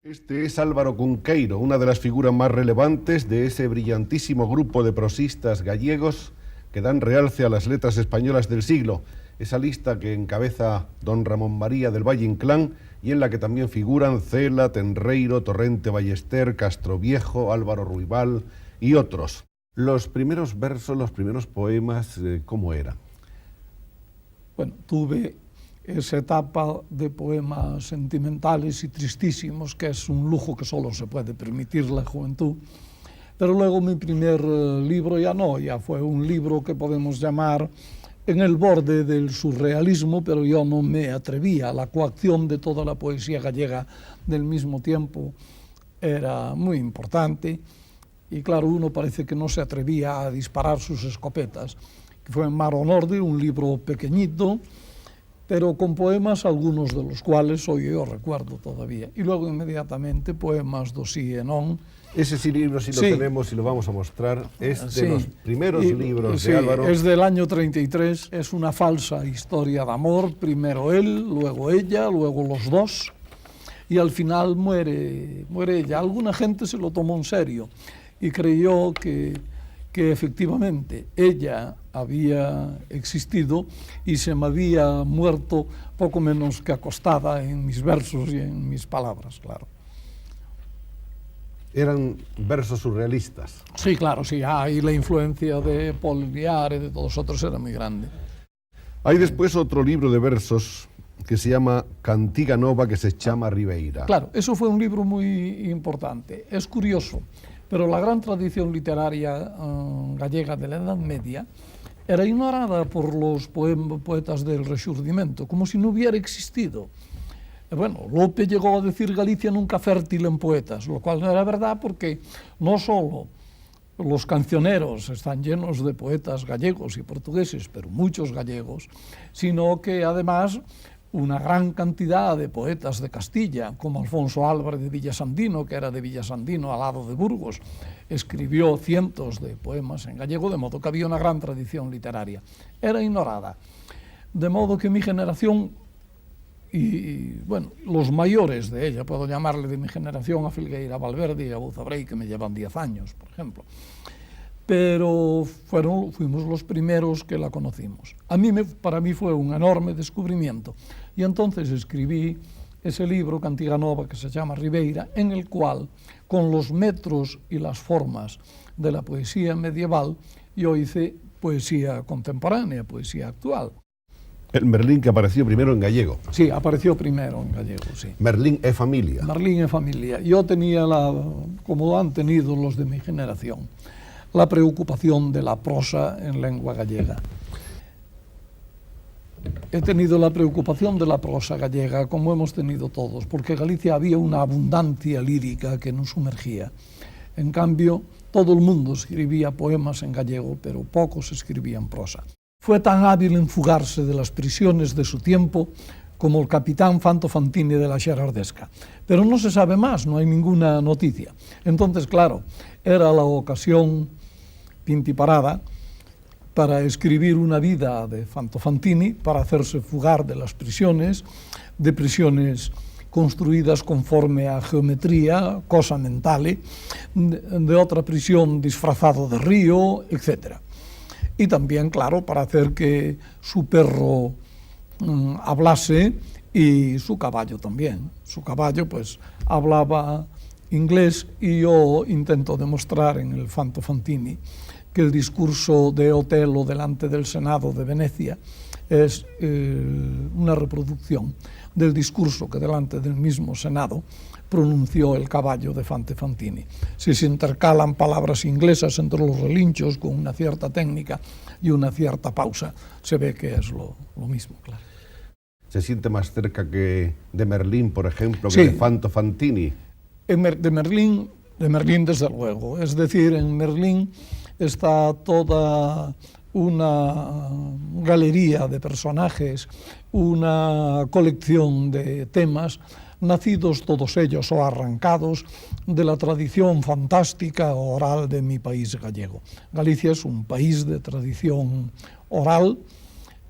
Este es Álvaro Cunqueiro, una de las figuras más relevantes de ese brillantísimo grupo de prosistas gallegos que dan realce a las letras españolas del siglo. Esa lista que encabeza don Ramón María del Valle Inclán y en la que también figuran Cela, Tenreiro, Torrente Ballester, Castroviejo, Álvaro Ruibal y otros. Los primeros versos, los primeros poemas, ¿cómo eran? Bueno, tuve esa etapa de poemas sentimentales y tristísimos, que es un lujo que solo se puede permitir la juventud. Pero luego mi primer libro ya fue un libro que podemos llamar en el borde del surrealismo, pero yo no me atrevía. La coacción de toda la poesía gallega del mismo tiempo era muy importante y claro, uno parece que no se atrevía a disparar sus escopetas. Que fue en Mar o Norte, un libro pequeñito, pero con poemas, algunos de los cuales hoy yo recuerdo todavía. Y luego inmediatamente poemas do sí e non. Ese sí libro sí lo tenemos y lo vamos a mostrar. Es de los primeros libros de Álvaro. Es del año 33, es una falsa historia de amor. Primero él, luego ella, luego los dos. Y al final muere ella. Alguna gente se lo tomó en serio y creyó que efectivamente ella había existido y se me había muerto poco menos que acostada en mis versos y en mis palabras, claro. Eran versos surrealistas. Sí, claro, sí, y la influencia de Paul Viare, de todos otros, era muy grande. Hay después otro libro de versos que se llama Cantiga Nova, que se llama Ribeira. Claro, eso fue un libro muy importante. Es curioso, pero la gran tradición literaria gallega de la Edad Media era ignorada por los poetas del Rexurdimento, como si no hubiera existido. Bueno, Lope llegó a decir Galicia nunca fértil en poetas, lo cual no era verdad porque no solo los cancioneros están llenos de poetas gallegos y portugueses, pero muchos gallegos, sino que además una gran cantidad de poetas de Castilla, como Alfonso Álvarez de Villasandino, que era de Villasandino al lado de Burgos, escribió cientos de poemas en gallego, de modo que había una gran tradición literaria. Era ignorada, de modo que mi generación, y bueno, los mayores de ella, puedo llamarle de mi generación a Filgueira Valverde y a Buzabrey, que me llevan 10 años, por ejemplo, pero fuimos los primeros que la conocimos. Para mí fue un enorme descubrimiento, y entonces escribí ese libro, Cantiga Nova, que se llama Ribeira, en el cual, con los metros y las formas de la poesía medieval, yo hice poesía contemporánea, poesía actual. El Merlín que apareció primero en gallego. Sí, apareció primero en gallego, sí. Merlín é familia. Merlín é familia. Yo tenía, como han tenido los de mi generación, la preocupación de la prosa en lengua gallega. He tenido la preocupación de la prosa gallega, como hemos tenido todos, porque en Galicia había una abundancia lírica que nos sumergía. En cambio, todo el mundo escribía poemas en gallego, pero pocos escribían prosa. Fue tan hábil en fugarse de las prisiones de su tiempo como el capitán Fanto Fantini de la Xerardesca. Pero no se sabe más, no hay ninguna noticia. Entonces, claro, era la ocasión pintiparada para escribir una vida de Fanto Fantini, para hacerse fugar de las prisiones, de prisiones construidas conforme a geometría, cosa mentale, de otra prisión disfrazado de río, etc. Y también, claro, para hacer que su perro hablase y su caballo también. Su caballo, pues, hablaba inglés y yo intento demostrar en el Fanto Fantini que el discurso de Otello delante del Senado de Venecia es una reproducción del discurso que delante del mismo Senado pronunció el caballo de Fanto Fantini. Si se intercalan palabras inglesas entre los relinchos con una cierta técnica y una cierta pausa, se ve que es lo mismo, claro. ¿Se siente más cerca que de Merlín, por ejemplo, que de Fanto Fantini? De Merlín desde luego. Es decir, en Merlín está toda una galería de personajes, una colección de temas, nacidos todos ellos o arrancados de la tradición fantástica oral de mi país gallego. Galicia es un país de tradición oral,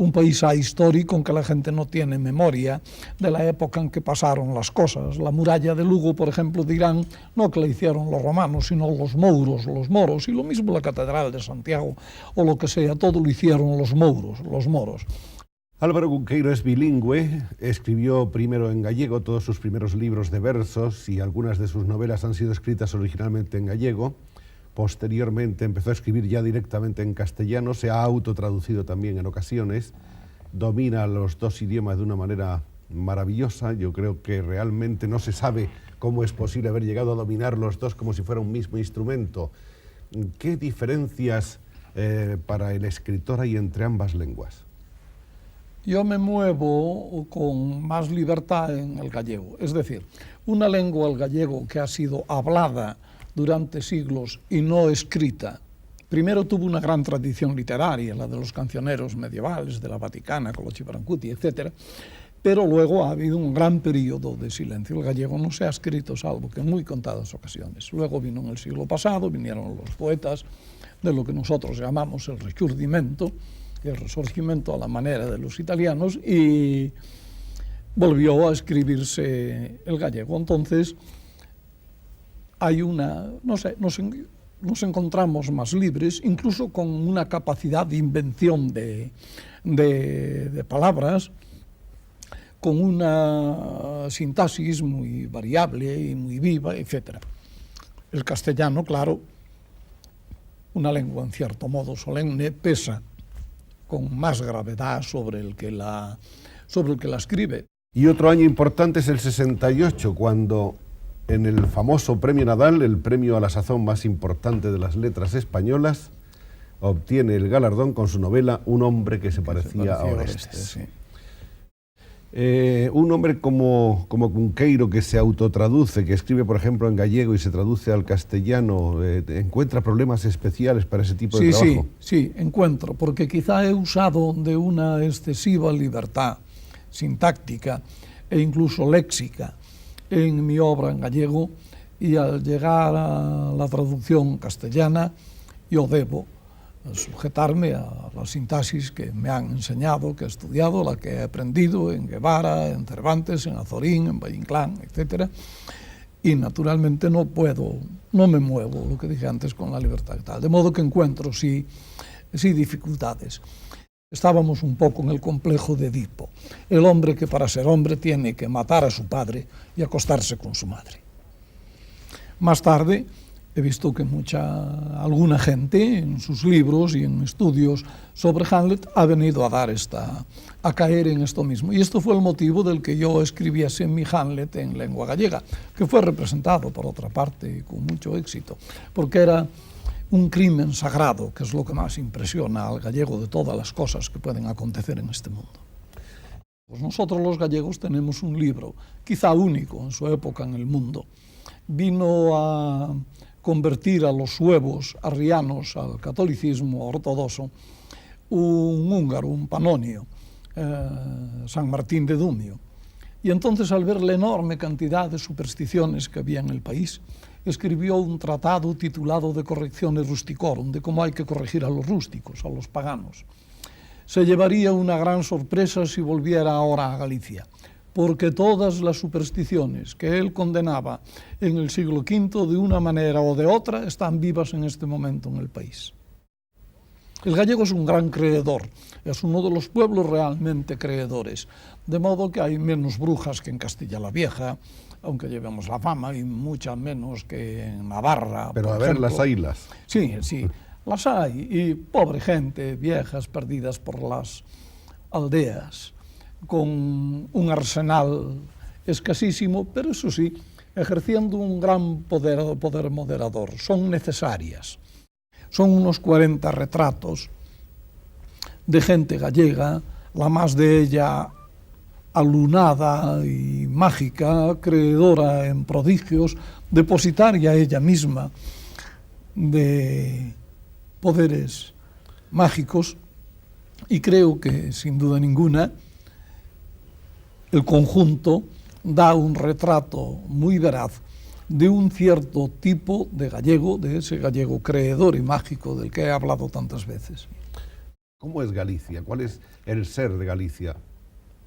un país ahistórico en que la gente no tiene memoria de la época en que pasaron las cosas. La muralla de Lugo, por ejemplo, dirán no que la hicieron los romanos, sino los moros, y lo mismo la Catedral de Santiago, o lo que sea, todo lo hicieron los moros. Álvaro Cunqueiro es bilingüe, escribió primero en gallego, todos sus primeros libros de versos y algunas de sus novelas han sido escritas originalmente en gallego. Posteriormente empezó a escribir ya directamente en castellano, se ha autotraducido también en ocasiones, domina los dos idiomas de una manera maravillosa. Yo creo que realmente no se sabe cómo es posible haber llegado a dominar los dos como si fuera un mismo instrumento. ¿Qué diferencias para el escritor hay entre ambas lenguas? Yo me muevo con más libertad en el gallego, es decir, una lengua, el gallego, que ha sido hablada durante siglos y no escrita. Primero tuvo una gran tradición literaria, la de los cancioneros medievales, de la Vaticana, Colochi Brancuti, etc. Pero luego ha habido un gran periodo de silencio. El gallego no se ha escrito, salvo que en muy contadas ocasiones. Luego vino en el siglo pasado, vinieron los poetas de lo que nosotros llamamos el Risorgimento, el Resurgimiento a la manera de los italianos, y volvió a escribirse el gallego. Entonces, hay nos encontramos más libres, incluso con una capacidad de invención de palabras, con una sintaxis muy variable y muy viva, etc. El castellano, claro, una lengua en cierto modo solemne, pesa con más gravedad sobre el que la escribe. Y otro año importante es el 68, cuando en el famoso Premio Nadal, el premio a la sazón más importante de las letras españolas, obtiene el galardón con su novela Un hombre que se parecía a Orestes. Sí. Un hombre como Cunqueiro, que se autotraduce, que escribe, por ejemplo, en gallego y se traduce al castellano, ¿encuentra problemas especiales para ese tipo de trabajo? Sí, encuentro, porque quizá he usado de una excesiva libertad sintáctica e incluso léxica en mi obra en gallego, y al llegar a la traducción castellana yo debo sujetarme a la sintaxis que me han enseñado, que he estudiado, la que he aprendido en Guevara, en Cervantes, en Azorín, en Valle Inclán, etc. Y naturalmente no me muevo, lo que dije antes, con la libertad y tal. De modo que encuentro sí dificultades. Estábamos un poco en el complejo de Edipo, el hombre que para ser hombre tiene que matar a su padre y acostarse con su madre. Más tarde he visto que alguna gente en sus libros y en estudios sobre Hamlet ha venido a caer en esto mismo. Y esto fue el motivo del que yo escribiese mi Hamlet en lengua gallega, que fue representado, por otra parte, con mucho éxito, porque era un crimen sagrado, que es lo que más impresiona al gallego de todas las cosas que pueden acontecer en este mundo. Pues nosotros los gallegos tenemos un libro, quizá único en su época en el mundo. Vino a convertir a los suevos arrianos al catolicismo ortodoxo un húngaro, un panonio, San Martín de Dumio. Y entonces, al ver la enorme cantidad de supersticiones que había en el país, escribió un tratado titulado De correcciones rusticorum, de cómo hay que corregir a los rústicos, a los paganos. Se llevaría una gran sorpresa si volviera ahora a Galicia, porque todas las supersticiones que él condenaba en el siglo V de una manera o de otra están vivas en este momento en el país. El gallego es un gran creedor, es uno de los pueblos realmente creedores, de modo que hay menos brujas que en Castilla la Vieja, aunque llevemos la fama, y muchas menos que en Navarra. Pero a ver, las haylas. Sí, las hay, y pobre gente, viejas perdidas por las aldeas, con un arsenal escasísimo, pero eso sí, ejerciendo un gran poder moderador. Son necesarias. Son unos 40 retratos de gente gallega, la más de ella alunada y mágica, creedora en prodigios, depositaria ella misma de poderes mágicos, y creo que, sin duda ninguna, el conjunto da un retrato muy veraz de un cierto tipo de gallego, de ese gallego creedor y mágico del que he hablado tantas veces. ¿Cómo es Galicia? ¿Cuál es el ser de Galicia?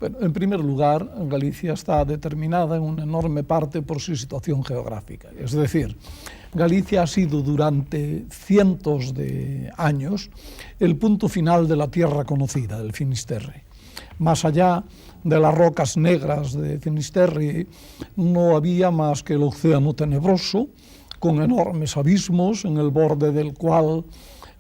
Bueno, en primer lugar, Galicia está determinada en una enorme parte por su situación geográfica. Es decir, Galicia ha sido durante cientos de años el punto final de la tierra conocida, el Finisterre. Más allá de las rocas negras de Finisterre no había más que el océano tenebroso, con enormes abismos en el borde del cual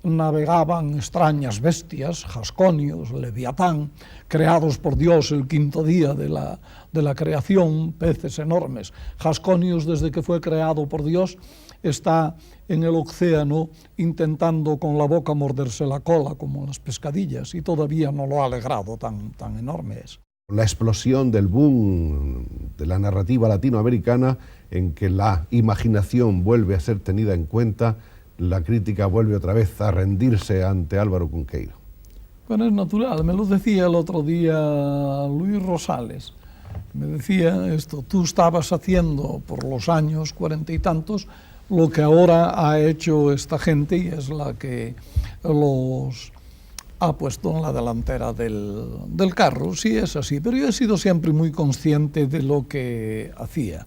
navegaban extrañas bestias, jasconios, leviatán, creados por Dios el quinto día de la creación, peces enormes. Jasconios, desde que fue creado por Dios, está en el océano intentando con la boca morderse la cola, como las pescadillas, y todavía no lo ha logrado, tan enorme es. La explosión del boom de la narrativa latinoamericana, en que la imaginación vuelve a ser tenida en cuenta, la crítica vuelve otra vez a rendirse ante Álvaro Cunqueiro. Bueno, es natural, me lo decía el otro día Luis Rosales, me decía esto: tú estabas haciendo por los años 40 y tantos lo que ahora ha hecho esta gente y es la que los ha puesto en la delantera del carro. Sí, es así, pero yo he sido siempre muy consciente de lo que hacía.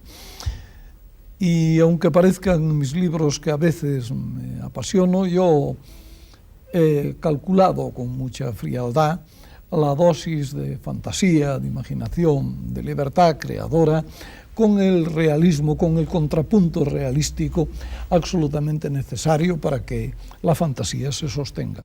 Y aunque parezcan mis libros que a veces me apasiono, yo he calculado con mucha frialdad la dosis de fantasía, de imaginación, de libertad creadora, con el realismo, con el contrapunto realístico absolutamente necesario para que la fantasía se sostenga.